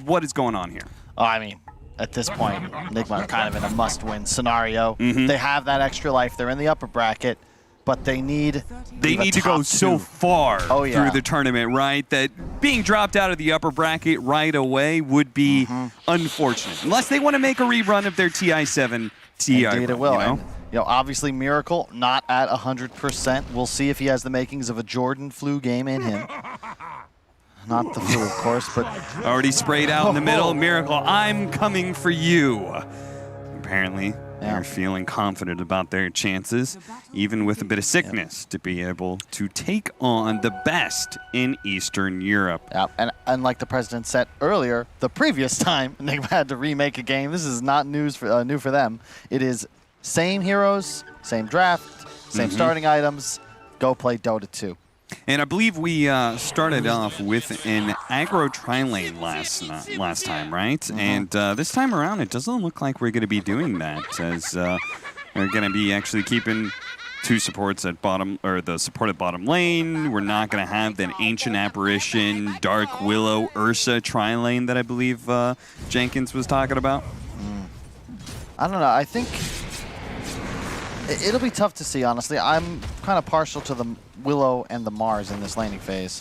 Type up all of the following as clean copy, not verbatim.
What is going on here? Oh, I mean, at this point, NIGMA are kind of in a must-win scenario. They have that extra life. They're in the upper bracket, but they need to go so far through the tournament, right? That being dropped out of the upper bracket right away would be unfortunate, unless they want to make a rerun of their TI7 TI. Indeed, it will. And, obviously, Miracle not at 100%. We'll see if he has the makings of a Jordan flu game in him. Not the flu, of course, but already sprayed out in the middle. Miracle, I'm coming for you. Apparently, they're feeling confident about their chances, even with a bit of sickness, to be able to take on the best in Eastern Europe. And like the president said earlier, the previous time NIGMA had to remake a game, this is not new for them. It is same heroes, same draft, same starting items. Go play Dota 2. And I believe we started off with an aggro tri-lane last time, right? And this time around, it doesn't look like we're going to be doing that, as we're going to be actually keeping two supports at bottom, or the support at bottom lane. We're not going to have that Ancient Apparition, Dark Willow, Ursa tri-lane that I believe Jenkins was talking about. I don't know. I think it'll be tough to see, honestly. I'm kind of partial to the Willow and the Mars in this laning phase.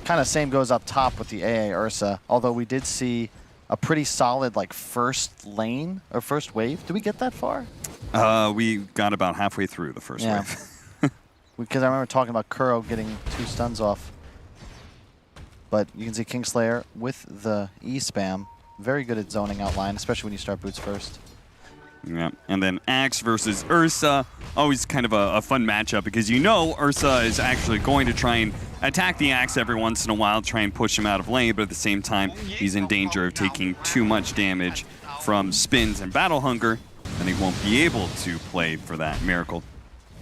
Kind of same goes up top with the AA Ursa, although we did see a pretty solid first lane or first wave. Did we get that far? We got about halfway through the first wave. Because I remember talking about Kuro getting 2 stuns off. But you can see Kingslayer with the E-spam. Very good at zoning outline, especially when you start boots first. Yeah, and then Axe versus Ursa, always kind of a fun matchup because Ursa is actually going to try and attack the Axe every once in a while, try and push him out of lane, but at the same time, he's in danger of taking too much damage from spins and battle hunger, and he won't be able to play for that. Miracle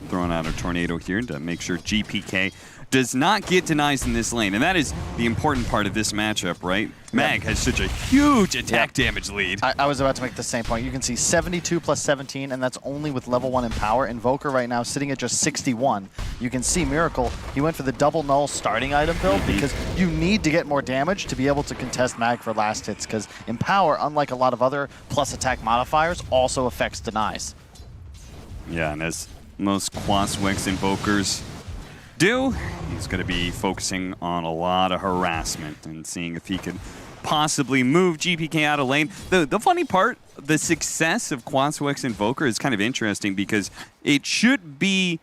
throwing out a tornado here to make sure GPK does not get denies in this lane, and that is the important part of this matchup, right? Mag has such a huge attack damage lead. I was about to make the same point. You can see 72 plus 17, and that's only with level 1 in power. Invoker right now sitting at just 61. You can see Miracle, he went for the double null starting item build because you need to get more damage to be able to contest Mag for last hits, because in power, unlike a lot of other plus attack modifiers, also affects denies. Yeah, and as most Quaswex invokers do, he's going to be focusing on a lot of harassment and seeing if he could possibly move GPK out of lane. The funny part, the success of Quaswex Invoker is kind of interesting because it should be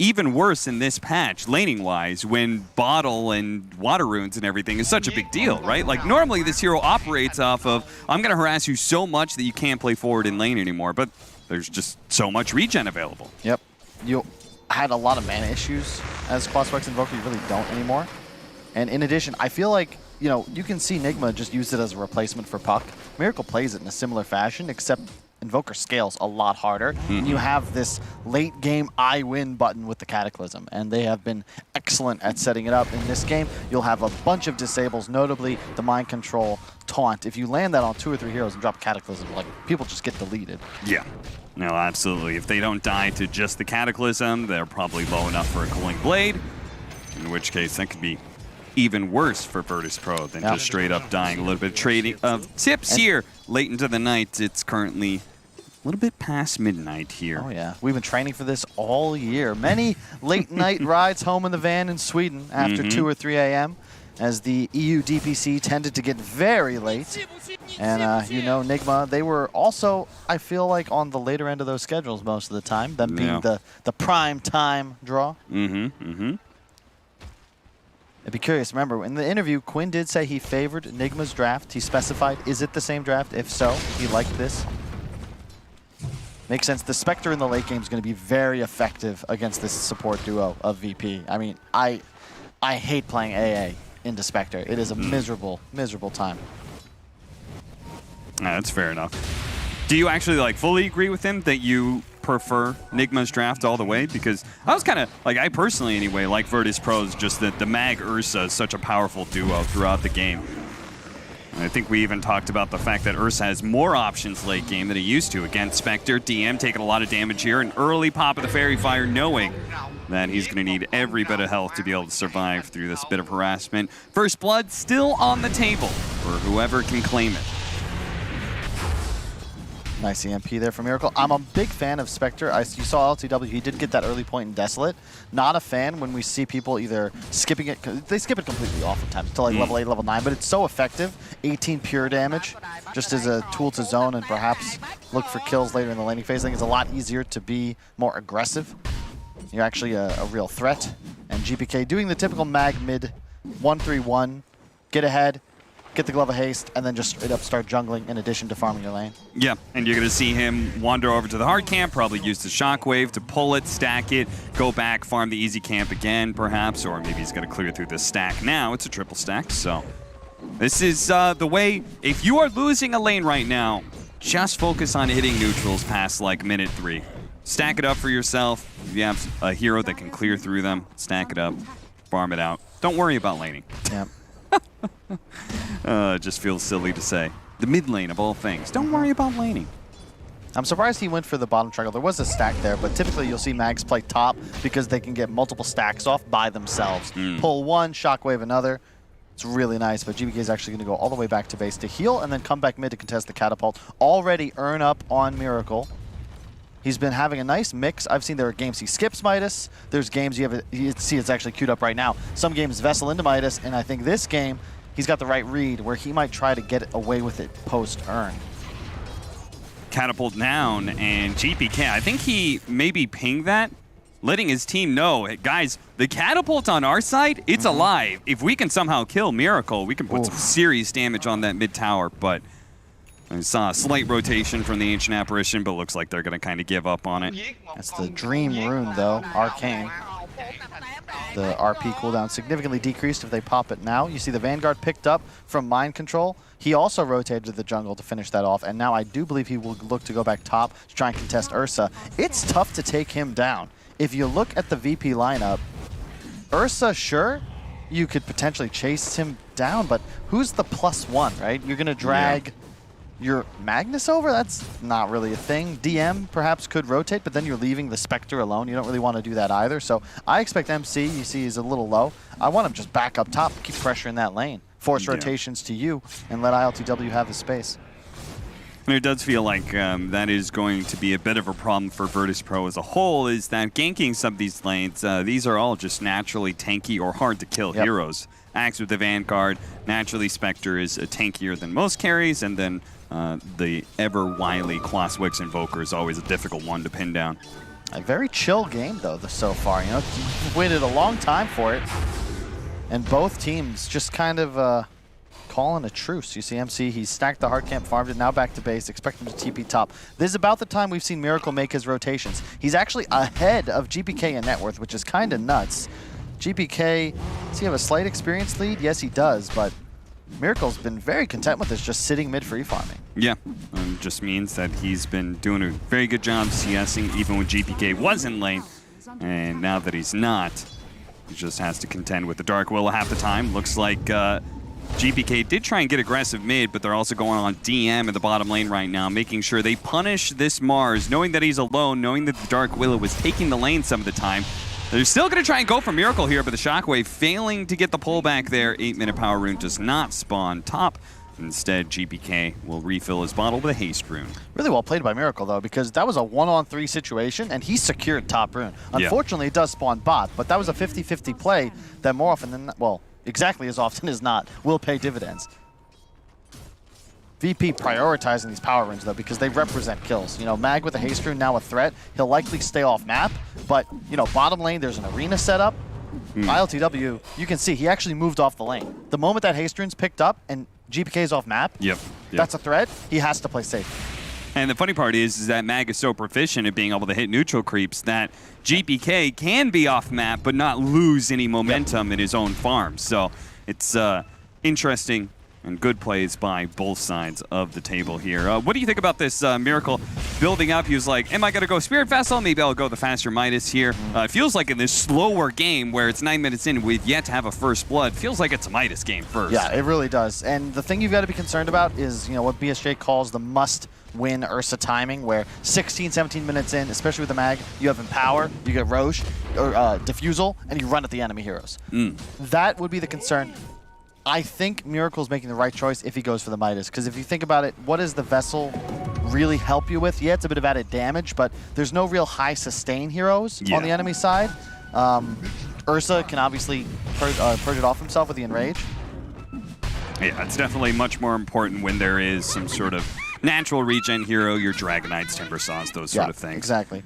even worse in this patch, laning-wise, when Bottle and Water Runes and everything is such a big deal, right? Like, normally this hero operates off of, I'm going to harass you so much that you can't play forward in lane anymore, but there's just so much regen available. Yep. You had a lot of mana issues as Quaswex Invoker. You really don't anymore. And in addition, I feel like, you can see NIGMA just use it as a replacement for Puck. Miracle plays it in a similar fashion, except Invoker scales a lot harder. And you have this late game I win button with the Cataclysm, and they have been excellent at setting it up. In this game, you'll have a bunch of disables, notably the Mind Control taunt. If you land that on 2 or 3 heroes and drop Cataclysm, people just get deleted. Yeah. No, absolutely. If they don't die to just the Cataclysm, they're probably low enough for a Cooling Blade, in which case that could be even worse for Virtus Pro than just straight up dying. A little bit of trading of tips here late into the night. It's currently a little bit past midnight here. Oh yeah, we've been training for this all year. Many late night rides home in the van in Sweden after 2 or 3 a.m. as the EU DPC tended to get very late. And NIGMA, they were also, I feel like, on the later end of those schedules most of the time, them being the prime time draw. I'd be curious. Remember, in the interview, Quinn did say he favored NIGMA's draft. He specified, is it the same draft? If so, he liked this. Makes sense. The Spectre in the late game is going to be very effective against this support duo of VP. I mean, I hate playing AA into Spectre. It is a miserable, miserable time. That's fair enough. Do you actually fully agree with him that you prefer NIGMA's draft all the way? Because I was kind of, I personally anyway, like Virtus Pros, just that the Mag Ursa is such a powerful duo throughout the game. And I think we even talked about the fact that Ursa has more options late game than he used to against Spectre. DM taking a lot of damage here, an early pop of the Fairy Fire, knowing that he's going to need every bit of health to be able to survive through this bit of harassment. First blood still on the table for whoever can claim it. Nice EMP there from Miracle. I'm a big fan of Spectre. You saw LTW, he did get that early point in Desolate. Not a fan when we see people either skipping it, they skip it completely oftentimes to like level 8, level 9, but it's so effective. 18 pure damage, just as a tool to zone and perhaps look for kills later in the laning phase. I think it's a lot easier to be more aggressive. You're actually a real threat. And GPK doing the typical mag mid 1-3-1, get ahead, get the Glove of Haste, and then just straight up start jungling in addition to farming your lane. Yeah, and you're going to see him wander over to the hard camp, probably use the Shockwave to pull it, stack it, go back, farm the easy camp again, perhaps, or maybe he's going to clear through the stack now. It's a triple stack, so this is the way. If you are losing a lane right now, just focus on hitting neutrals past like minute 3. Stack it up for yourself. If you have a hero that can clear through them, stack it up, farm it out. Don't worry about laning. Yeah. It just feels silly to say. The mid lane of all things. Don't worry about laning. I'm surprised he went for the bottom triangle. There was a stack there, but typically you'll see mags play top because they can get multiple stacks off by themselves. Pull one, shockwave another. It's really nice, but GBK is actually going to go all the way back to base to heal and then come back mid to contest the catapult. Already earn up on Miracle. He's been having a nice mix. I've seen there are games he skips Midas. There's games you see it's actually queued up right now. Some games Vessel into Midas, and I think this game he's got the right read where he might try to get away with it post-earn. Catapult down, and GPK, I think he maybe pinged that, letting his team know, hey, guys, the catapult on our side, it's alive. If we can somehow kill Miracle, we can put some serious damage on that mid tower, but I saw a slight rotation from the Ancient Apparition, but looks like they're going to kind of give up on it. That's the Dream Rune, though. Arcane. The RP cooldown significantly decreased if they pop it now. You see the Vanguard picked up from Mind Control. He also rotated to the jungle to finish that off, and now I do believe he will look to go back top to try and contest Ursa. It's tough to take him down. If you look at the VP lineup, Ursa, sure, you could potentially chase him down, but who's the +1, right? You're going to drag your Magnus over? That's not really a thing. DM perhaps could rotate, but then you're leaving the Spectre alone. You don't really want to do that either. So I expect MC, you see, is a little low. I want him just back up top, keep pressuring that lane. Force rotations to you, and let ILTW have the space. And it does feel like that is going to be a bit of a problem for Virtus Pro as a whole, is that ganking some of these lanes, these are all just naturally tanky or hard to kill heroes. Axe with the Vanguard, naturally Spectre is tankier than most carries, and then the ever-wily Quaswix Invoker is always a difficult one to pin down. A very chill game, though, so far. You know, you've waited a long time for it, and both teams just kind of calling a truce. You see MC, he's stacked the hard camp, farmed it, now back to base, expect him to TP top. This is about the time we've seen Miracle make his rotations. He's actually ahead of GPK in net worth, which is kind of nuts. GPK, does he have a slight experience lead? Yes, he does, but Miracle's been very content with this, just sitting mid free farming. Yeah, just means that he's been doing a very good job CSing even when GPK was in lane, and now that he's not, he just has to contend with the Dark Willow half the time. Looks like GPK did try and get aggressive mid, but they're also going on DM in the bottom lane right now, making sure they punish this Mars, knowing that he's alone, knowing that the Dark Willow was taking the lane some of the time. They're still going to try and go for Miracle here, but the Shockwave failing to get the pullback there. 8-minute power rune does not spawn top. Instead, GPK will refill his bottle with a haste rune. Really well played by Miracle, though, because that was a 1-on-3 situation, and he secured top rune. Unfortunately, it does spawn bot, but that was a 50-50 play that more often than not, well, exactly as often as not, will pay dividends. VP prioritizing these power runes, though, because they represent kills. You know, Mag with a haste rune, now a threat. He'll likely stay off map, but, you know, bottom lane, there's an arena set up. ILTW, you can see, he actually moved off the lane. The moment that haste rune's picked up and GPK is off map, that's a threat. He has to play safe. And the funny part is that Mag is so proficient at being able to hit neutral creeps that GPK can be off map but not lose any momentum in his own farm. So it's interesting and good plays by both sides of the table here. What do you think about this Miracle building up? He was like, am I going to go Spirit Vessel? Maybe I'll go the faster Midas here. It feels like in this slower game where it's 9 minutes in, we've yet to have a first blood, feels like it's a Midas game first. Yeah, it really does. And the thing you've got to be concerned about is, you know, what BSJ calls the must-win Ursa timing, where 16, 17 minutes in, especially with the Mag, you have Empower, you get Roche, or Diffusal, and you run at the enemy heroes. That would be the concern. I think Miracle's making the right choice if he goes for the Midas. Because if you think about it, what does the Vessel really help you with? Yeah, it's a bit of added damage, but there's no real high sustain heroes on the enemy side. Ursa can obviously purge it off himself with the Enrage. Yeah, it's definitely much more important when there is some sort of natural regen hero, your Dragonites, Timber Saws, those sort of things. Exactly.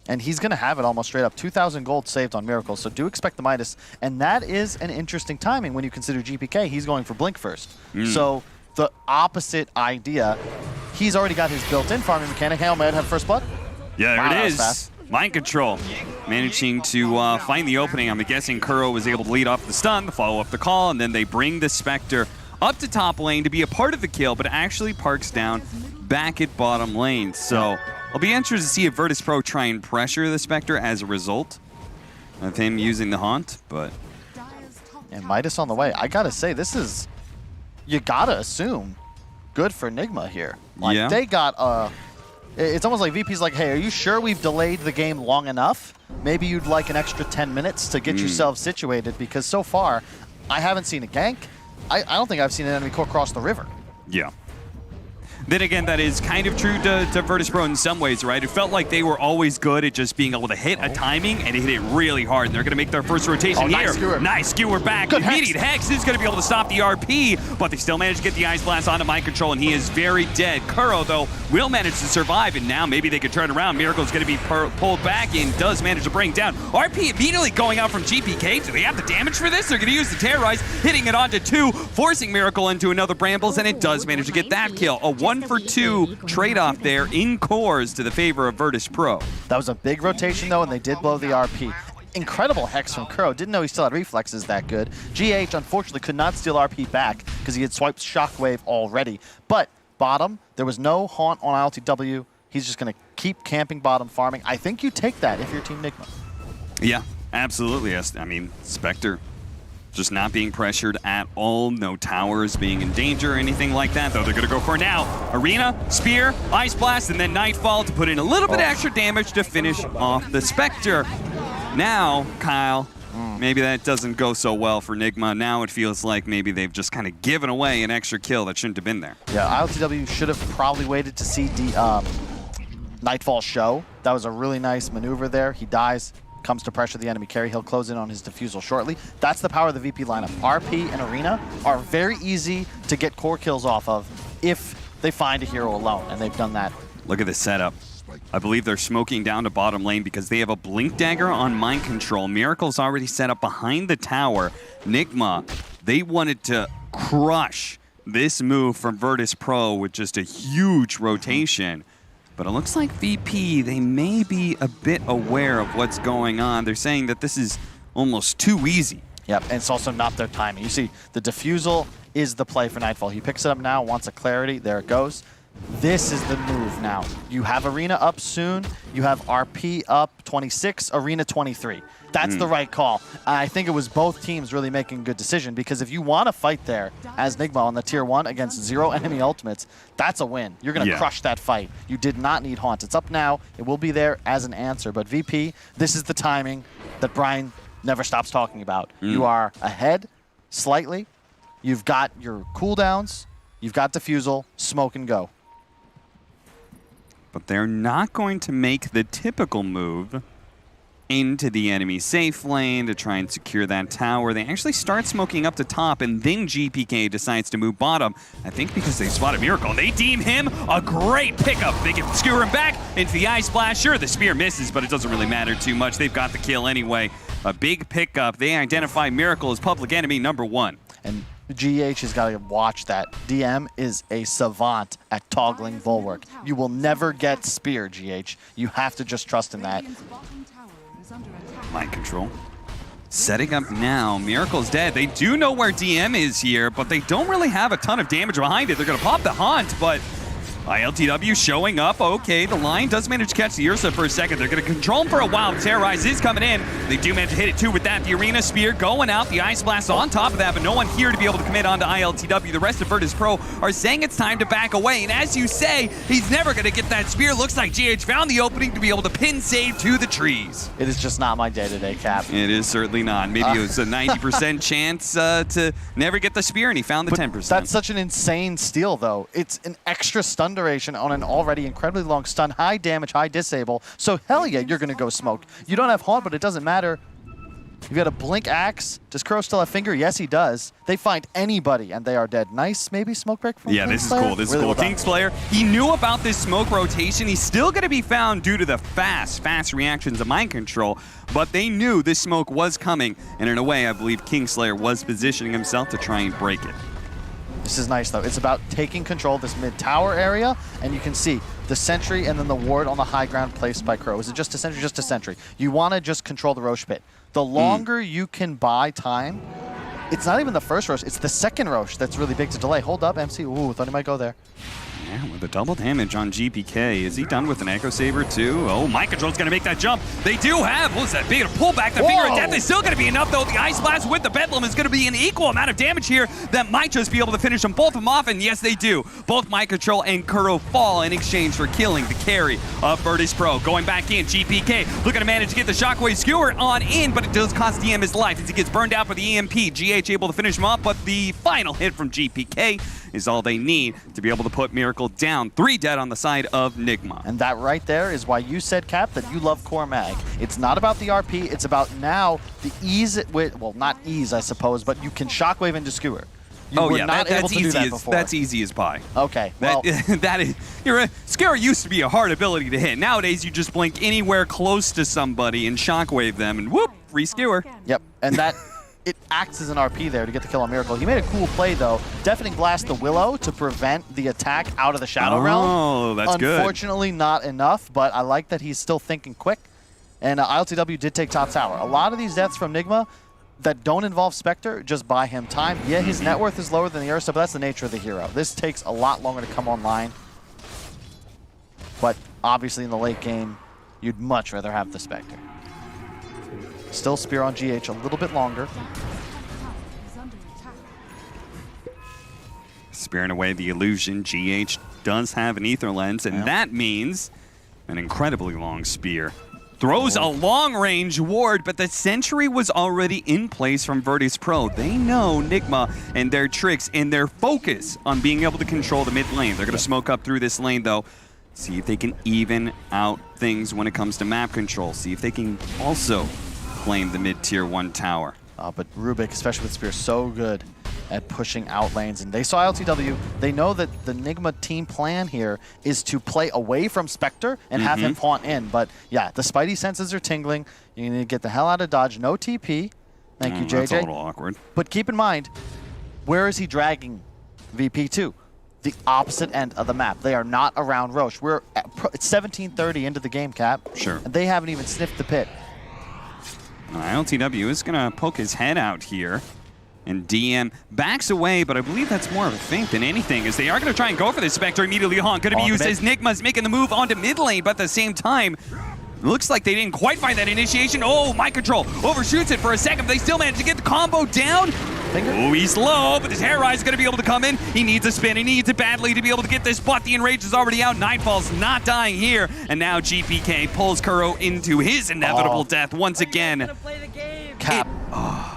And he's going to have it almost straight up. 2,000 gold saved on Miracle, so do expect the Midas. And that is an interesting timing when you consider GPK. He's going for Blink first. So the opposite idea. He's already got his built-in farming mechanic. Hail Mary have first blood. Yeah, there it is. Mind control. Managing to find the opening. I'm guessing Kuro was able to lead off the stun, follow up the call, and then they bring the Spectre up to top lane to be a part of the kill, but actually parks down back at bottom lane. So I'll be interested to see if Virtus Pro try and pressure the Spectre as a result of him using the Haunt, but... And Midas on the way. I gotta say, this is, you gotta assume, good for NIGMA here. Like, they got it's almost like VP's like, hey, are you sure we've delayed the game long enough? Maybe you'd like an extra 10 minutes to get yourself situated, because so far, I haven't seen a gank. I don't think I've seen an enemy cross the river. Yeah. Then again, that is kind of true to Virtus Pro in some ways, right? It felt like they were always good at just being able to hit a timing and hit it really hard. And they're going to make their first rotation here. Nice skewer. Nice skewer back. Good Immediate Hex is going to be able to stop the RP, but they still manage to get the Ice Blast onto Mind Control, and he is very dead. Kuro, though, will manage to survive, and now maybe they could turn around. Miracle's going to be pulled back and does manage to bring down. RP immediately going out from GPK. Do they have the damage for this? They're going to use the Terrorize, hitting it onto 2, forcing Miracle into another Brambles, and it does manage to get that kill. A 1-for-2 trade-off there in cores to the favor of Virtus Pro. That was a big rotation, though, and they did blow the RP. Incredible Hex from Kuro. Didn't know he still had reflexes that good. GH, unfortunately, could not steal RP back because he had swiped Shockwave already. But bottom, there was no Haunt on LTW. He's just going to keep camping bottom farming. I think you take that if you're Team NIGMA. Yeah, absolutely. Yes. I mean, Spectre just not being pressured at all. No towers being in danger or anything like that, though. They're going to go for it now. Arena, Spear, Ice Blast, and then Nightfall to put in a little bit extra damage to finish off the Spectre. Now, Kyle, maybe that doesn't go so well for NIGMA. Now it feels like maybe they've just kind of given away an extra kill that shouldn't have been there. Yeah, ILTW should have probably waited to see Nightfall show. That was a really nice maneuver there. He dies, comes to pressure the enemy carry. He'll close in on his defusal shortly. That's the power of the VP lineup. RP and Arena are very easy to get core kills off of if they find a hero alone, and they've done that. Look at this setup. I believe they're smoking down to bottom lane because they have a Blink Dagger on Mind Control. Miracle's already set up behind the tower. NIGMA, they wanted to crush this move from Virtus Pro with just a huge rotation. But it looks like VP, they may be a bit aware of what's going on. They're saying that this is almost too easy. Yep, and it's also not their timing. You see, the defusal is the play for Nightfall. He picks it up now, wants a clarity. There it goes. This is the move now. You have Arena up soon. You have RP up 26, Arena 23. That's the right call. I think it was both teams really making a good decision, because if you want to fight there as NIGMA on the tier 1 against 0 enemy ultimates, that's a win. You're going to crush that fight. You did not need Haunt. It's up now. It will be there as an answer. But VP, this is the timing that Brian never stops talking about. You are ahead slightly. You've got your cooldowns. You've got defusal. Smoke and go. But they're not going to make the typical move into the enemy safe lane to try and secure that tower. They actually start smoking up to top, and then GPK decides to move bottom. I think because they spotted Miracle. They deem him a great pickup. They can skewer him back into the Ice Blast. Sure, the Spear misses, but it doesn't really matter too much. They've got the kill anyway. A big pickup. They identify Miracle as public enemy number 1. And GH has got to watch that. DM is a savant at toggling bulwark. You will never get Spear, GH. You have to just trust in that. Mind Control. Setting up now. Miracle's dead. They do know where DM is here, but they don't really have a ton of damage behind it. They're going to pop the Haunt, but ILTW showing up. Okay, the line does manage to catch the Ursa for a second. They're going to control him for a while. Terrorize is coming in. They do manage to hit it too with that. The Arena Spear going out. The Ice Blast on top of that, but no one here to be able to commit onto ILTW. The rest of Virtus Pro are saying it's time to back away. And as you say, he's never going to get that spear. Looks like GH found the opening to be able to pin save to the trees. It is just not my day today, Cap. It is certainly not. Maybe it was a 90% chance to never get the spear, and he found the 10%. That's such an insane steal, though. It's an extra stun duration on an already incredibly long stun, high damage, high disable. So hell yeah, you're gonna go smoke. You don't have Haunt, but it doesn't matter. You've got a Blink Axe. Does Crow still have Finger? Yes, he does. They find anybody, and they are dead. Nice, maybe smoke break from this is cool. This is cool. King's Player, he knew about this smoke rotation. He's still going to be found due to the fast reactions of mind control, but they knew this smoke was coming, and in a way, I believe Kingslayer was positioning himself to try and break it. This is nice, though. It's about taking control of this mid-tower area, and you can see the sentry and then the ward on the high ground placed by Crow. Is it just a sentry? Just a sentry. You want to just control the Roche pit. The longer you can buy time, it's not even the first Roche, it's the second Roche that's really big to delay. Hold up, MC. Ooh, thought he might go there. Yeah, with the double damage on GPK. Is he done with an Echo Saber too? Oh, Mind Control's gonna make that jump. They do have, what was that? Big to pull back the Finger of Death is still gonna be enough though. The Ice Blast with the Bedlam is gonna be an equal amount of damage here that might just be able to finish them both of them off, and yes they do. Both Mind Control and Kuro fall in exchange for killing the carry of Virtus Pro. Going back in, GPK looking to manage to get the Shockwave Skewer on in, but it does cost DM his life as he gets burned out for the EMP. GH able to finish him off, but the final hit from GPK is all they need to be able to put Miracle down. 3 dead on the side of NIGMA. And that right there is why you said, Cap, that you love Core Mag. It's not about the RP, it's about now the ease with, well, not ease, I suppose, but you can Shockwave into Skewer. You were not able to do that before. That's easy as pie. Okay, well. That is, Skewer used to be a hard ability to hit. Nowadays, you just blink anywhere close to somebody and Shockwave them, and whoop, free Skewer. Yep, and that, it acts as an RP there to get the kill on Miracle. He made a cool play, though. Deafening Blast the Willow to prevent the attack out of the Shadow Realm. Oh, that's good. Unfortunately, not enough, but I like that he's still thinking quick. And ILTW did take top tower. A lot of these deaths from NIGMA that don't involve Spectre just buy him time. Yeah, his net worth is lower than the Ursa, but that's the nature of the hero. This takes a lot longer to come online. But obviously in the late game, you'd much rather have the Spectre. Still Spear on GH a little bit longer. Spearing away the illusion, GH does have an Ether Lens, and that means an incredibly long spear. Throws a long-range ward, but the sentry was already in place from Virtus Pro. They know NIGMA and their tricks and their focus on being able to control the mid lane. They're going to smoke up through this lane, though. See if they can even out things when it comes to map control. See if they can also claim the mid-tier 1 tower. But Rubik, especially with Spear, so good at pushing out lanes. And they saw LTW. They know that the NIGMA team plan here is to play away from Spectre and have him haunt in. But yeah, the Spidey senses are tingling. You need to get the hell out of Dodge. No TP. Thank you, JJ. That's a little awkward. But keep in mind, where is he dragging VP to? The opposite end of the map. They are not around Roche. We're at it's 17:30 into the game, Cap. Sure. And they haven't even sniffed the pit. LTW is going to poke his head out here. And DM backs away, but I believe that's more of a feint than anything, as they are going to try and go for this Spectre immediately. Haunt going to be used as NIGMA's making the move onto mid lane, but at the same time, looks like they didn't quite find that initiation. Oh, Mind Control overshoots it for a second, but they still manage to get the combo down. Oh, he's low, but the Terrorize is going to be able to come in. He needs a spin. He needs it badly to be able to get this, but the Enrage is already out. Nightfall's not dying here, and now GPK pulls Kuro into his inevitable death once again. Cap,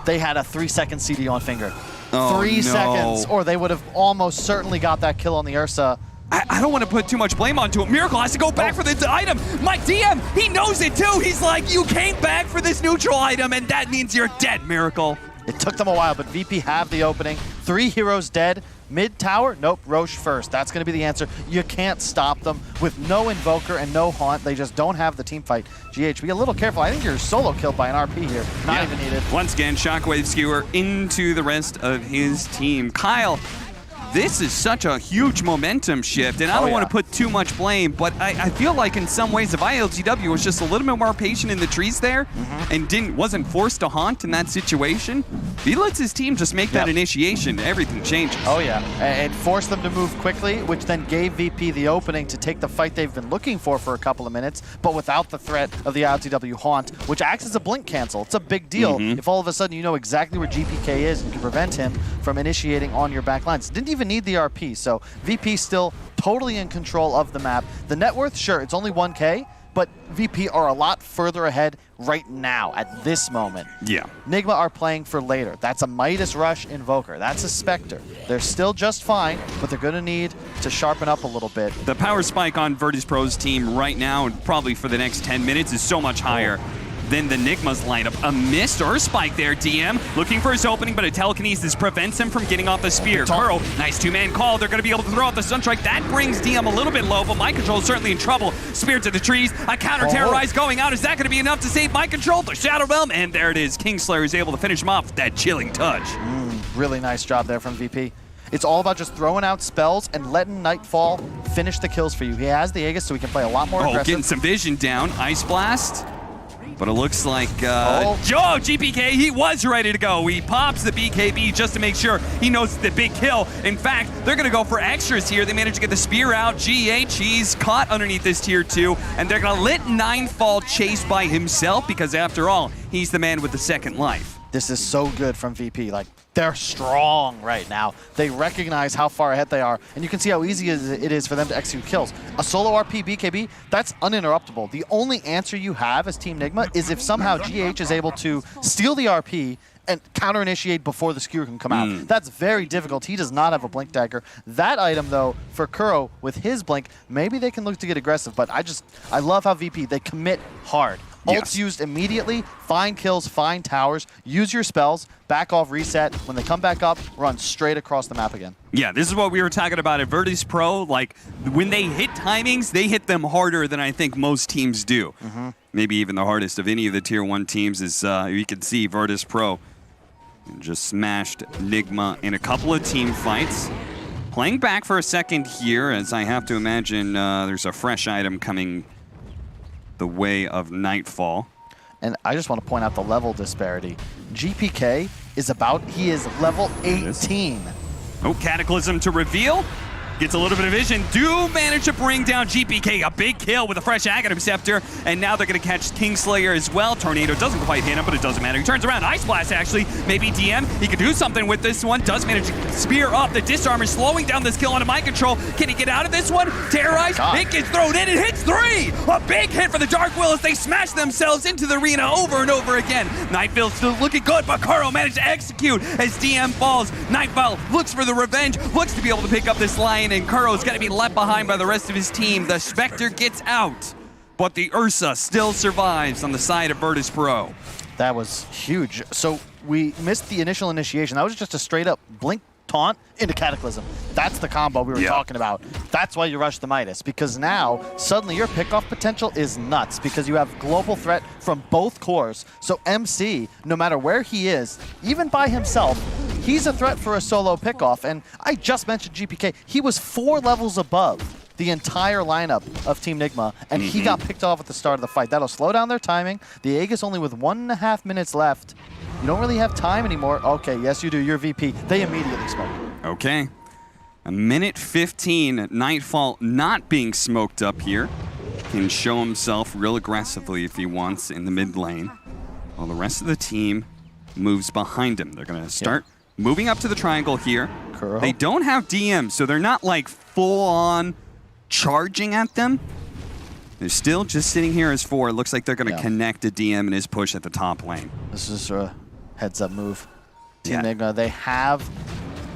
they had a 3-second CD on Finger. 3 seconds, or they would have almost certainly got that kill on the Ursa. I don't want to put too much blame onto him. Miracle has to go back for the item. My DM, he knows it too. He's like, you came back for this neutral item, and that means you're dead, Miracle. It took them a while, but VP have the opening. 3 heroes dead. Mid tower? Nope, Roche first. That's going to be the answer. You can't stop them with no Invoker and no Haunt. They just don't have the team fight. GH, be a little careful. I think you're solo killed by an RP here. Not even needed. Once again, Shockwave Skewer into the rest of his team. Kyle, this is such a huge momentum shift, and I don't want to put too much blame, but I feel like in some ways if ILGW was just a little bit more patient in the trees there and wasn't forced to haunt in that situation, he lets his team just make that initiation, everything changes. Oh yeah, and forced them to move quickly, which then gave VP the opening to take the fight they've been looking for a couple of minutes, but without the threat of the ILGW haunt, which acts as a blink cancel. It's a big deal if all of a sudden you know exactly where GPK is and can prevent him from initiating on your back lines. Didn't even need the RP, so VP still totally in control of the map. The net worth, sure, it's only 1K, but VP are a lot further ahead right now at this moment. Yeah. NIGMA are playing for later. That's a Midas Rush Invoker. That's a Spectre. They're still just fine, but they're going to need to sharpen up a little bit. The power spike on Virtus Pro's team right now, and probably for the next 10 minutes, is so much higher than the NIGMA's lineup. A missed or spike there, DM. Looking for his opening, but a telekinesis prevents him from getting off the spear. Kuro, nice two-man call. They're going to be able to throw out the Sunstrike. That brings DM a little bit low, but Mind Control is certainly in trouble. Spear to the trees. A counter-terrorize going out. Is that going to be enough to save Mind Control? The Shadow Realm, and there it is. Kingslayer is able to finish him off with that chilling touch. Really nice job there from VP. It's all about just throwing out spells and letting Nightfall finish the kills for you. He has the Aegis, so he can play a lot more aggressive. Getting some vision down. Ice Blast. But it looks like GPK, he was ready to go. He pops the BKB just to make sure he knows the big kill. In fact, they're going to go for extras here. They managed to get the spear out. GH, he's caught underneath this tier 2, and they're going to let Ninefall chase by himself because, after all, he's the man with the second life. This is so good from VP. Like, they're strong right now. They recognize how far ahead they are, and you can see how easy it is for them to execute kills. A solo RP BKB, that's uninterruptible. The only answer you have as Team NIGMA is if somehow GH is able to steal the RP and counter-initiate before the skewer can come out. That's very difficult. He does not have a Blink Dagger. That item, though, for Kuro, with his Blink, maybe they can look to get aggressive, but I love how VP, they commit hard. Ults used immediately, find kills, find towers, use your spells, back off, reset. When they come back up, run straight across the map again. Yeah, this is what we were talking about at Virtus Pro. Like, when they hit timings, they hit them harder than I think most teams do. Maybe even the hardest of any of the Tier 1 teams is, you can see Virtus Pro just smashed NIGMA in a couple of team fights. Playing back for a second here, as I have to imagine there's a fresh item coming the way of Nightfall. And I just want to point out the level disparity. GPK he is level 18. Oh, Cataclysm to reveal. Gets a little bit of vision. Do manage to bring down GPK. A big kill with a fresh Aghanim Scepter. And now they're going to catch Kingslayer as well. Tornado doesn't quite hit him, but it doesn't matter. He turns around. Ice Blast, actually. Maybe DM. He could do something with this one. Does manage to spear up the Disarmor, slowing down this kill onto Mind Control. Can he get out of this one? Terrorize. It gets thrown in. It hits 3. A big hit for the Dark Will as they smash themselves into the arena over and over again. Nightfall still looking good, but Kuro managed to execute as DM falls. Nightfall looks for the revenge, looks to be able to pick up this Lion, and Kuro's got to be left behind by the rest of his team. The Spectre gets out, but the Ursa still survives on the side of Virtus Pro. That was huge. So we missed the initial initiation. That was just a straight up blink taunt into Cataclysm. That's the combo we were talking about. That's why you rush the Midas, because now suddenly your pickoff potential is nuts because you have global threat from both cores. So MC, no matter where he is, even by himself, he's a threat for a solo pickoff. And I just mentioned GPK. He was 4 levels above the entire lineup of Team NIGMA, and he got picked off at the start of the fight. That'll slow down their timing. The Aegis only with 1.5 minutes left. You don't really have time anymore. Okay, yes you do, you're VP. They immediately smoke. Okay. A minute 15, Nightfall not being smoked up here. Can show himself real aggressively if he wants in the mid lane. While the rest of the team moves behind him. They're gonna start moving up to the triangle here. Kuro. They don't have DM, so they're not like full on charging at them. They're still just sitting here as 4. It looks like they're going to connect a DM in his push at the top lane. This is a heads-up move. Team NIGMA, they have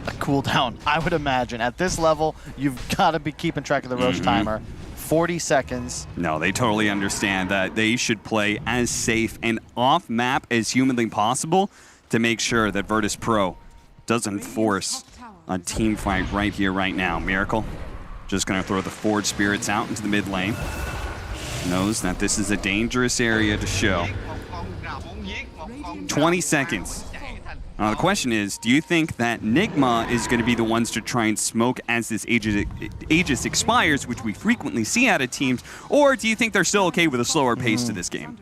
a cooldown. I would imagine at this level, you've got to be keeping track of the Roche timer. 40 seconds. No, they totally understand that they should play as safe and off-map as humanly possible to make sure that Virtus Pro doesn't force a team fight right here, right now. Miracle just going to throw the Forge Spirits out into the mid lane. Knows that this is a dangerous area to show. 20 seconds. The question is, do you think that NIGMA is going to be the ones to try and smoke as this Aegis expires, which we frequently see out of teams, or do you think they're still okay with a slower pace to this game?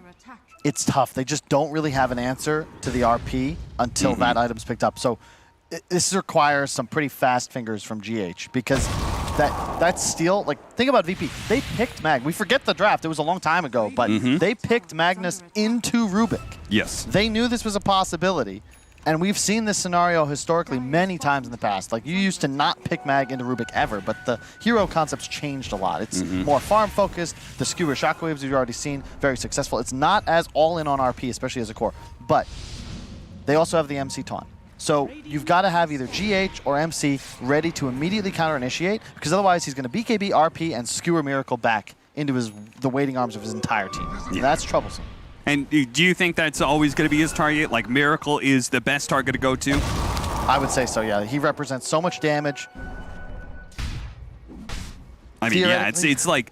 It's tough. They just don't really have an answer to the RP until that item's picked up. So this requires some pretty fast fingers from GH, because that steal, like, think about VP. They picked Mag. We forget the draft. It was a long time ago, but they picked Magnus into Rubik. Yes. They knew this was a possibility, and we've seen this scenario historically many times in the past. Like, you used to not pick Mag into Rubik ever, but the hero concept's changed a lot. It's more farm-focused. The skewer shockwaves you've already seen, very successful. It's not as all-in on RP, especially as a core, but they also have the MC taunt. So you've got to have either GH or MC ready to immediately counter-initiate, because otherwise he's going to BKB, RP, and skewer Miracle back into the waiting arms of his entire team. And that's troublesome. And do you think that's always going to be his target? Like, Miracle is the best target to go to? I would say so, yeah. He represents so much damage. I mean, yeah, it's like,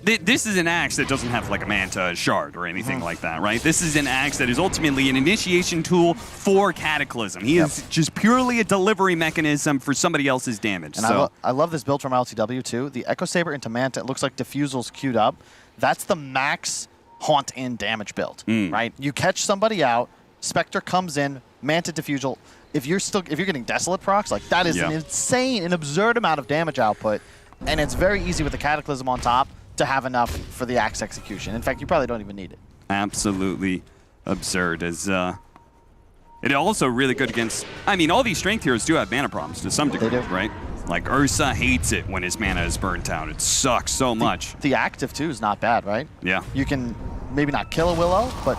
this is an axe that doesn't have like a Manta shard or anything like that, right? This is an axe that is ultimately an initiation tool for Cataclysm. He is just purely a delivery mechanism for somebody else's damage. And I love this build from LTW too. The Echo Saber into Manta, it looks like Diffusal's queued up. That's the max haunt in damage build, right? You catch somebody out, Spectre comes in, Manta Diffusal. If you're getting Desolate procs, like, that is an insane, an absurd amount of damage output, and it's very easy with the Cataclysm on top to have enough for the axe execution. In fact, you probably don't even need it. Absolutely absurd. As it also really good against, I mean, all these strength heroes do have mana problems to some degree, right? Like, Ursa hates it when his mana is burnt out. It sucks so much. The active too is not bad, right? Yeah. You can maybe not kill a Willow, but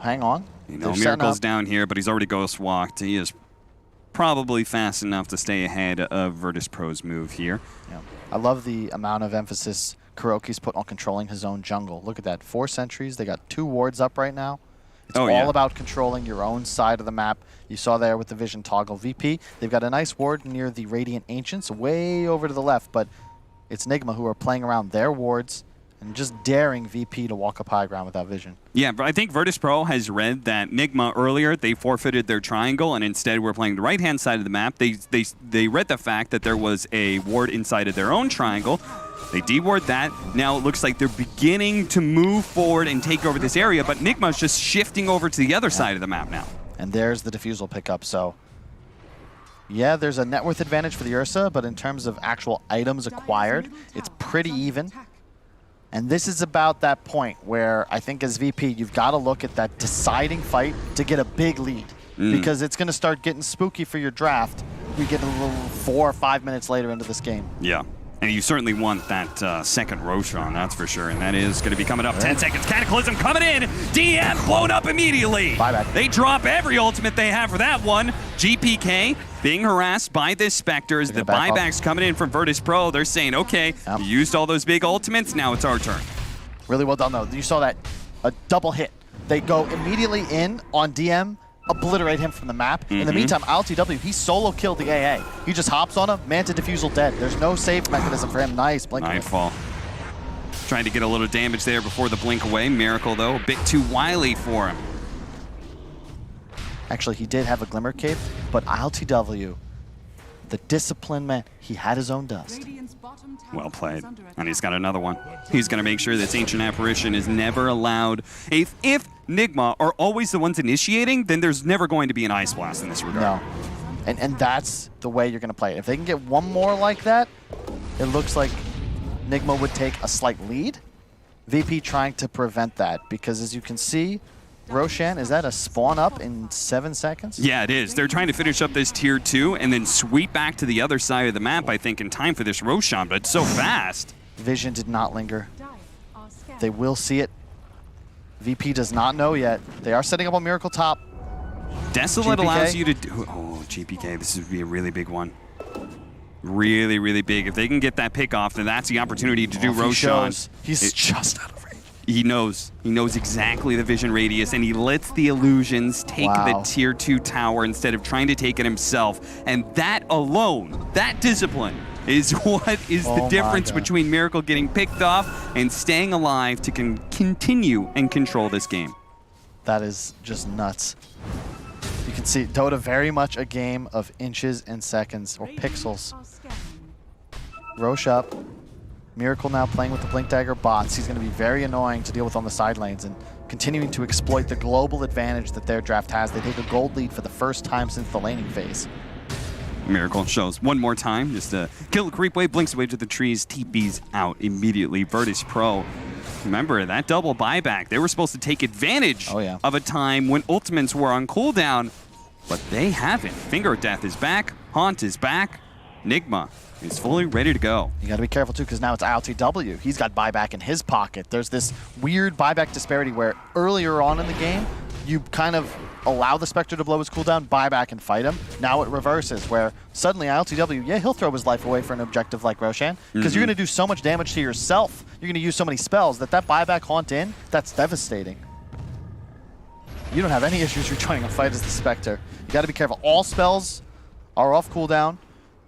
hang on. You know, Miracle's down here, but he's already ghost walked. He is probably fast enough to stay ahead of Virtus Pro's move here. Yeah. I love the amount of emphasis Kuroki's put on controlling his own jungle. Look at that, 4 sentries. They got 2 wards up right now. It's all about controlling your own side of the map. You saw there with the vision toggle. VP, they've got a nice ward near the Radiant Ancients, way over to the left, but it's NIGMA who are playing around their wards and just daring VP to walk up high ground without vision. Yeah, but I think Virtus Pro has read that NIGMA earlier, they forfeited their triangle, and instead we're playing the right-hand side of the map. They read the fact that there was a ward inside of their own triangle. They de-ward that. Now it looks like they're beginning to move forward and take over this area, but NIGMA's just shifting over to the other side of the map now. And there's the Diffusal pickup, so yeah, there's a net worth advantage for the Ursa, but in terms of actual items acquired, it's pretty even. And this is about that point where I think as VP, you've got to look at that deciding fight to get a big lead, because it's going to start getting spooky for your draft. We get a little 4 or 5 minutes later into this game. Yeah. And you certainly want that second Roshan, that's for sure. And that is going to be coming up. 10 seconds. Cataclysm coming in. DM blown up immediately. Buyback. They drop every ultimate they have for that one. GPK being harassed by this Spectre. As the buybacks coming in from Virtus Pro. They're saying, okay, you used all those big ultimates. Now it's our turn. Really well done, though. You saw that. A double hit. They go immediately in on DM. Obliterate him from the map. In the meantime, LTW, he solo killed the AA. He just hops on him, Manta Diffusal dead. There's no save mechanism for him. Nice, blink. Nightfall. Trying to get a little damage there before the blink away. Miracle, though, a bit too wily for him. Actually, he did have a Glimmer Cape, but LTW, the disciplined man, he had his own dust. Well played. And he's got another one. He's going to make sure this Ancient Apparition is never allowed. If NIGMA are always the ones initiating, then there's never going to be an Ice Blast in this regard. No. And that's the way you're going to play it. If they can get one more like that, it looks like NIGMA would take a slight lead. VP trying to prevent that, because as you can see, Roshan, is that a spawn up in 7 seconds? Yeah, it is. They're trying to finish up this tier 2 and then sweep back to the other side of the map, I think, in time for this Roshan, but it's so fast. Vision did not linger. They will see it. VP does not know yet. They are setting up a Miracle top. Desolate allows you to do... Oh, GPK, this would be a really big one. Really, really big. If they can get that pick off, then that's the opportunity to do Roshan. He's just out of range. He knows exactly the vision radius, and he lets the illusions take the tier 2 tower instead of trying to take it himself. And that alone, that discipline, is what is the difference between Miracle getting picked off and staying alive to continue and control this game. That is just nuts. You can see Dota very much a game of inches and seconds, or pixels. Roche up. Miracle now playing with the Blink Dagger bots. He's going to be very annoying to deal with on the side lanes and continuing to exploit the global advantage that their draft has. They take a gold lead for the first time since the laning phase. Miracle shows one more time, just to kill the creep wave, blinks away to the trees, TP's out immediately. Virtus Pro, remember that double buyback. They were supposed to take advantage of a time when ultimates were on cooldown, but they haven't. Finger of Death is back, Haunt is back, NIGMA is fully ready to go. You got to be careful too, because now it's ILTW. He's got buyback in his pocket. There's this weird buyback disparity where earlier on in the game, you kind of allow the Spectre to blow his cooldown, buy back and fight him. Now it reverses, where suddenly ILTW, yeah, he'll throw his life away for an objective like Roshan, because you're going to do so much damage to yourself. You're going to use so many spells that buyback Haunt in, that's devastating. You don't have any issues rejoining a fight as the Spectre. You got to be careful. All spells are off cooldown.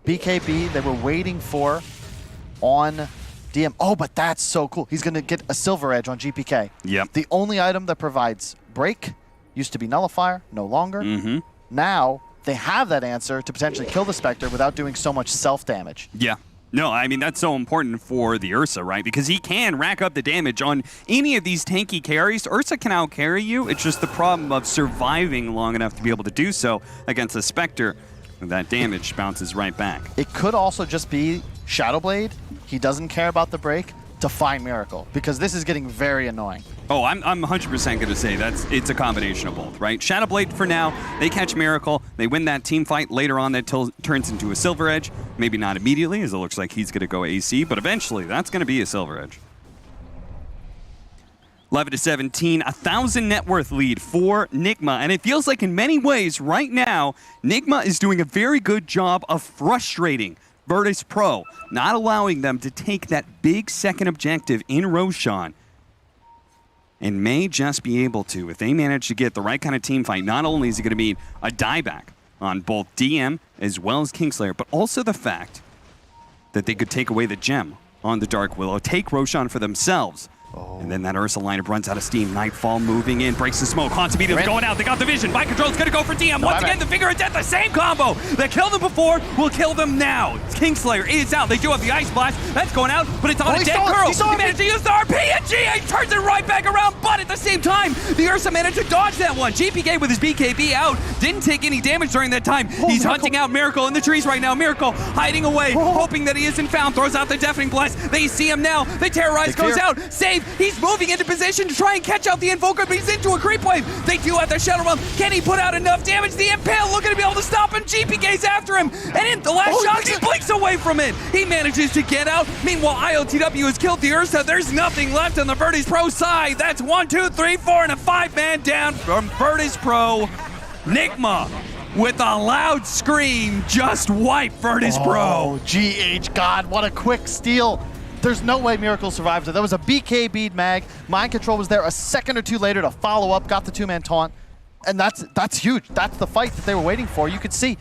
BKB, they were waiting for on DM. Oh, but that's so cool. He's going to get a Silver Edge on GPK. Yep. The only item that provides break used to be Nullifier, no longer. Now, they have that answer to potentially kill the Spectre without doing so much self-damage. Yeah. No, I mean, that's so important for the Ursa, right? Because he can rack up the damage on any of these tanky carries. Ursa can out-carry you. It's just the problem of surviving long enough to be able to do so against the Spectre. That damage bounces right back. It could also just be Shadowblade. He doesn't care about the break to find Miracle, because this is getting very annoying. Oh, I'm 100% going to say it's a combination of both, right? Shadowblade for now, they catch Miracle, they win that team fight. Later on, that turns into a Silver Edge. Maybe not immediately, as it looks like he's going to go AC, but eventually that's going to be a Silver Edge. 11-17, 1,000 net worth lead for NIGMA, and it feels like in many ways right now, NIGMA is doing a very good job of frustrating Virtus Pro, not allowing them to take that big second objective in Roshan, and may just be able to, if they manage to get the right kind of team fight. Not only is it going to be a dieback on both DM as well as Kingslayer, but also the fact that they could take away the gem on the Dark Willow, take Roshan for themselves. And then that Ursa lineup runs out of steam. Nightfall moving in, breaks the smoke. Haunts immediately going out. They got the vision. Mind Control's going to go for DM. Once again, the Finger of Death, the same combo that killed them before will kill them now. Kingslayer is out. They do have the Ice Blast. That's going out, but it's on a dead girl. He managed to use the RP, and GA turns it right back around, but at the same time, the Ursa managed to dodge that one. GPK with his BKB out, didn't take any damage during that time. He's hunting out Miracle in the trees right now. Miracle hiding away, hoping that he isn't found. Throws out the Deafening Blast. They see him now. The Terrorize goes out. Save. He's moving into position to try and catch out the Invoker, but he's into a creep wave. They do have their Shadow Realm. Can he put out enough damage? The Impale looking to be able to stop him. GPK's after him. And in the last shot, he blinks away from it. He manages to get out. Meanwhile, ILTW has killed the Ursa. There's nothing left on the Virtus Pro side. That's 1, 2, 3, 4, and a 5-man down from Virtus Pro. NIGMA with a loud scream just wiped Virtus Pro. GH, God, what a quick steal. There's no way Miracle survives it. There was a BKB'd mag. Mind Control was there a second or two later to follow up, got the 2-man taunt. And that's huge. That's the fight that they were waiting for. You could see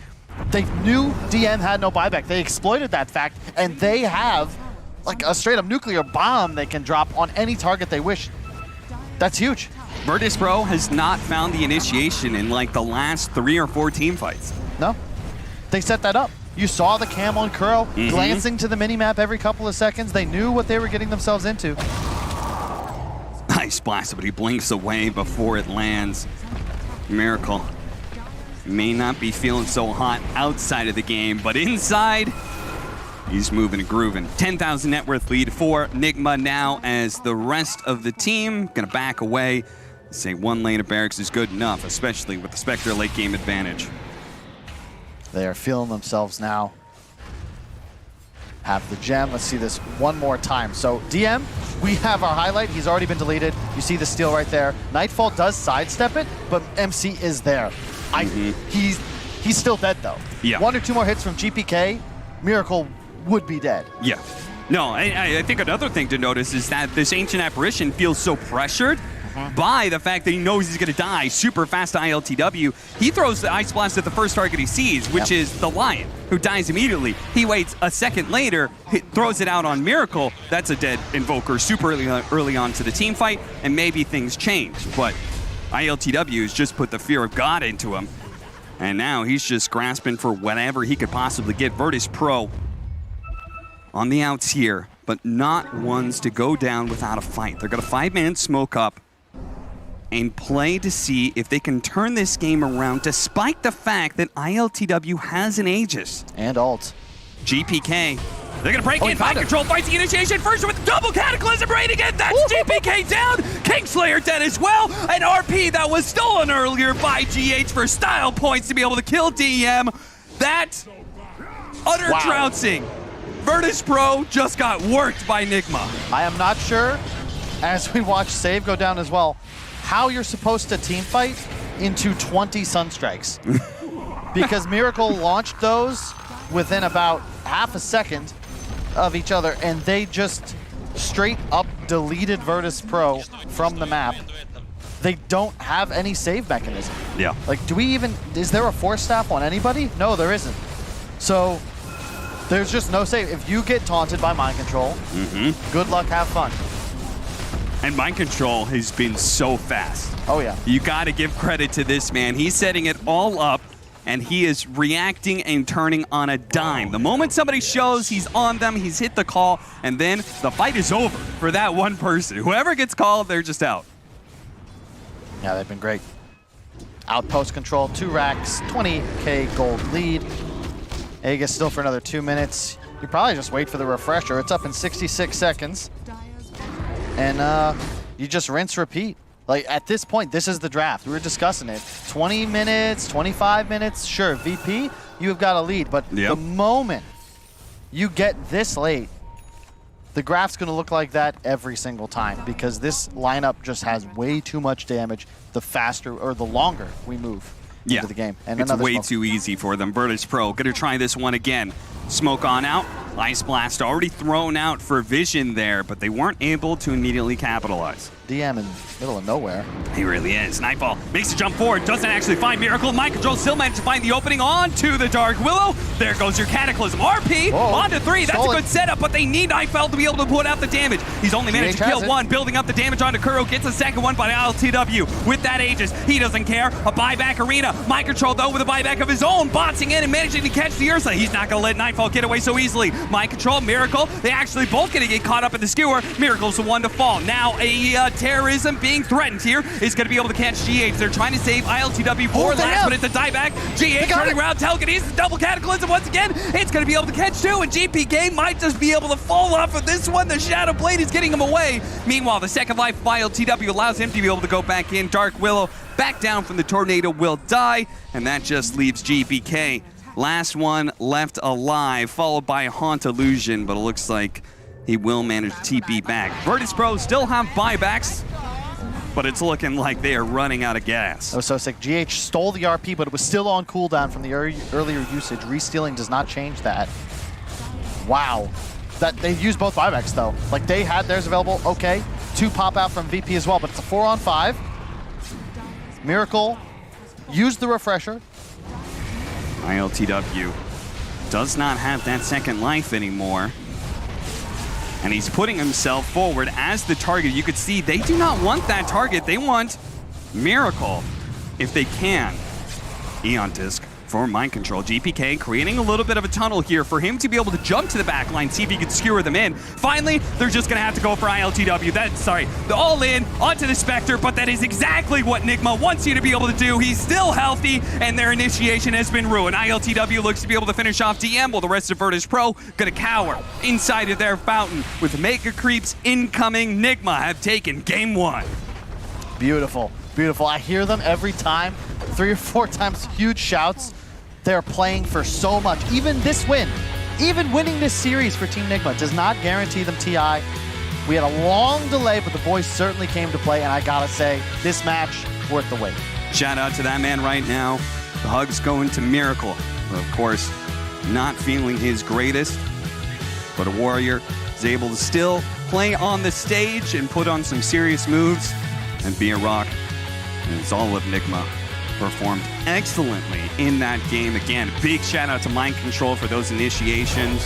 they knew DM had no buyback. They exploited that fact, and they have like a straight up nuclear bomb they can drop on any target they wish. That's huge. Virtus Pro has not found the initiation in like the last 3 or 4 team fights. No, they set that up. You saw the cam on Curl glancing to the minimap every couple of seconds. They knew what they were getting themselves into. Nice blast, but he blinks away before it lands. Miracle may not be feeling so hot outside of the game, but inside, he's moving and grooving. 10,000 net worth lead for NIGMA now, as the rest of the team gonna back away. Say one lane of barracks is good enough, especially with the Spectre late game advantage. They are feeling themselves now. Have the gem. Let's see this one more time. So DM, we have our highlight. He's already been deleted. You see the steal right there. Nightfall does sidestep it, but MC is there. He's still dead though. Yeah. 1 or 2 more hits from GPK, Miracle would be dead. Yeah. No, I think another thing to notice is that this Ancient Apparition feels so pressured by the fact that he knows he's going to die super fast to ILTW. He throws the Ice Blast at the first target he sees, which is the Lion, who dies immediately. He waits a second later, throws it out on Miracle. That's a dead Invoker super early on to the team fight, and maybe things change. But ILTW has just put the fear of God into him. And now he's just grasping for whatever he could possibly get. Virtus Pro on the outs here, but not ones to go down without a fight. They're going to 5-man smoke up and play to see if they can turn this game around, despite the fact that ILTW has an Aegis. And ult. GPK, they're going to break in. Found Mind Control fights the initiation first with double Cataclysm raid again. That's GPK down. Kingslayer dead as well. An RP that was stolen earlier by GH for style points to be able to kill DM. That utter trouncing. Virtus Pro just got worked by NIGMA. I am not sure, as we watch Save go down as well, how you're supposed to team fight into 20 Sunstrikes. Because Miracle launched those within about half a second of each other, and they just straight up deleted Virtus Pro from the map. They don't have any save mechanism. Yeah. Like, is there a force staff on anybody? No, there isn't. So, there's just no save. If you get taunted by Mind Control, good luck, have fun. And Mind Control has been so fast. Oh, yeah. You got to give credit to this man. He's setting it all up, and he is reacting and turning on a dime. The moment somebody shows he's on them, he's hit the call, and then the fight is over for that one person. Whoever gets called, they're just out. Yeah, they've been great. Outpost control, 2 racks, 20K gold lead. Aegis still for another 2 minutes. You probably just wait for the refresher. It's up in 66 seconds. And you just rinse, repeat. Like, at this point, this is the draft. We were discussing it. 20 minutes, 25 minutes, sure, VP, you have got a lead. But the moment you get this late, the graph's going to look like that every single time, because this lineup just has way too much damage the faster or the longer we move into the game. And it's way too easy for them. Virtus Pro going to try this one again. Smoke on out. Ice Blast already thrown out for vision there, but they weren't able to immediately capitalize. DM in middle of nowhere. He really is. Nightfall makes a jump forward, doesn't actually find Miracle. Mind Control still managed to find the opening onto the Dark Willow. There goes your Cataclysm. RP onto 3. That's a good setup, but they need Nightfall to be able to put out the damage. He's only managed to kill one, building up the damage onto Kuro. Gets a second one by ILTW with that Aegis. He doesn't care. A buyback arena. Mind Control, though, with a buyback of his own, boxing in and managing to catch the Ursa. He's not going to let Nightfall get away so easily. Mind Control, Miracle, they actually both going to get caught up in the skewer. Miracle's the one to fall. Now a terrorism being threatened here is going to be able to catch GH. They're trying to save ILTW for last, but it's a dieback. GH turning around, telekinesis, double Cataclysm once again. It's going to be able to catch 2, and GPK might just be able to fall off of this one. The Shadow Blade is getting him away. Meanwhile, the second life of ILTW allows him to be able to go back in. Dark Willow back down from the tornado will die, and that just leaves GPK. Last one left alive, followed by Haunt Illusion, but it looks like he will manage to TP back. Virtus Pro still have buybacks, but it's looking like they are running out of gas. That was so sick. GH stole the RP, but it was still on cooldown from the earlier usage. Re-stealing does not change that. Wow. They've used both buybacks, though. Like, they had theirs available. Okay. 2 pop out from VP as well, but it's a 4-on-5. Miracle used the refresher. ILTW does not have that second life anymore. And he's putting himself forward as the target. You could see they do not want that target. They want Miracle if they can. Eon Disc for Mind Control. GPK creating a little bit of a tunnel here for him to be able to jump to the back line, see if he can skewer them in. Finally, they're just going to have to go for ILTW. The all-in onto the Spectre, but that is exactly what NIGMA wants you to be able to do. He's still healthy, and their initiation has been ruined. ILTW looks to be able to finish off DM, while the rest of Virtus Pro going to cower inside of their fountain with Mega Creeps incoming. NIGMA have taken game 1. Beautiful, beautiful. I hear them every time, 3 or 4 times, huge shouts. They're playing for so much. Even this win, even winning this series for Team NIGMA does not guarantee them TI. We had a long delay, but the boys certainly came to play, and I gotta say, this match, worth the wait. Shout out to that man right now. The hugs going to Miracle. But of course, not feeling his greatest, but a warrior is able to still play on the stage and put on some serious moves and be a rock. And it's all of NIGMA performed excellently in that game. Again, big shout out to Mind Control for those initiations.